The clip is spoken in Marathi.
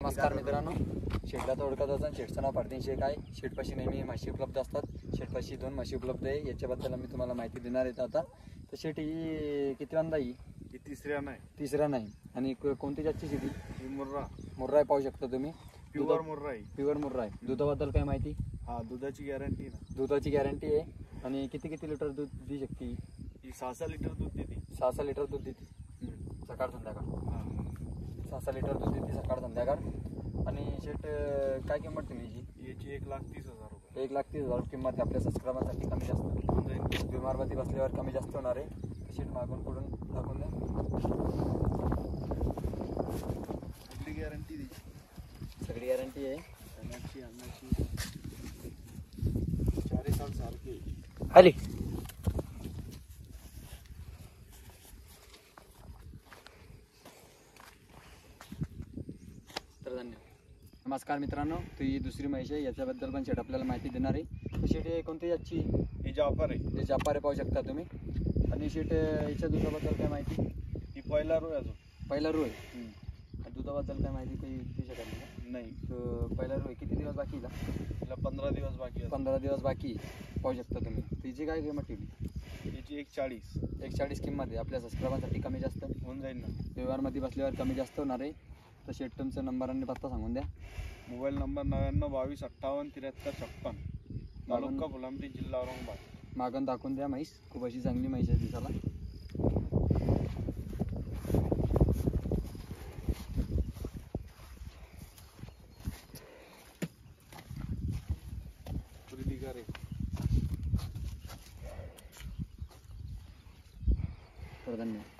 नमस्कार मित्रांनो, शेटला तर ओळखत असाल. शेटचं नाव फरदीन शेख आहे. शेटपाशी नेहमी म्हशी उपलब्ध असतात. शेटपाशी 2 म्हशी उपलब्ध आहे. याच्याबद्दल मी तुम्हाला माहिती देणार आहे. आता तर शेट ही किती वांदा ही तिसऱ्या नाही. आणि कोणती जातची शेती? मुर्रा मुर्रा पाहू शकता तुम्ही. प्युअर मुर्रा आहे. प्युअर मुर्रा आहे. दुधाबद्दल काय माहिती? हा, दुधाची गॅरंटी ना. दुधाची गॅरंटी आहे. आणि किती लिटर दूध देऊ शकते ही 6 लिटर दूध देते. 6 लिटर दूध देते सकाळ संध्याकाळ. 6 लिटर दूध देते सकाळ संध्याकाळ. आणि शेट काय किंमत तुम्ही याची 1,30,000 रुपये. 1,30,000 किंमत आहे. आपल्या सबस्क्रायबरसाठी कमी जास्त बिमारवरती बसल्यावर कमी जास्त होणार आहे. शेट मागून पुढून दाखवून द्या. सगळी गॅरंटी द्यायची. सगळी गॅरंटी आहे. अन्नाची 4 साल सारखी आली. तर धन्यवाद. नमस्कार मित्रांनो, तर ही दुसरी म्हैस आहे. याच्याबद्दल पण शेट आपल्याला माहिती देणार आहे. तर शेट हे कोणती याची? ही जाफर आहे. हे जापारे पाहू शकता तुम्ही. आणि शेट याच्या दुधाबद्दल काय माहिती? ही पहिला रो अजून पहिला रो आहे. दुधाबद्दल काय माहिती काही देऊ शकाल? नाही. तर पहिला रो आहे. किती दिवस बाकी आहे? तिला 15 दिवस बाकी आहे. 15 दिवस बाकी पाहू शकता तुम्ही. तिची काय किंमत ठेवली? याची 1,40. 1,40 किंमत आहे. आपल्या सबस्क्रायबरसाठी कमी जास्त होऊन जाईल ना. व्यवहारमध्ये बसल्यावर कमी जास्त होणार आहे. तर शेट तुमचा नंबर आणि पत्ता सांगून द्या. मोबाईल नंबर 992258 73 तालुका फुलंब्री, जिल्हा औरंगाबाद. मागून दाखवून द्या म्हैस. खूप अशी चांगली म्हैस आहे दिसायला. तर धन्यवाद.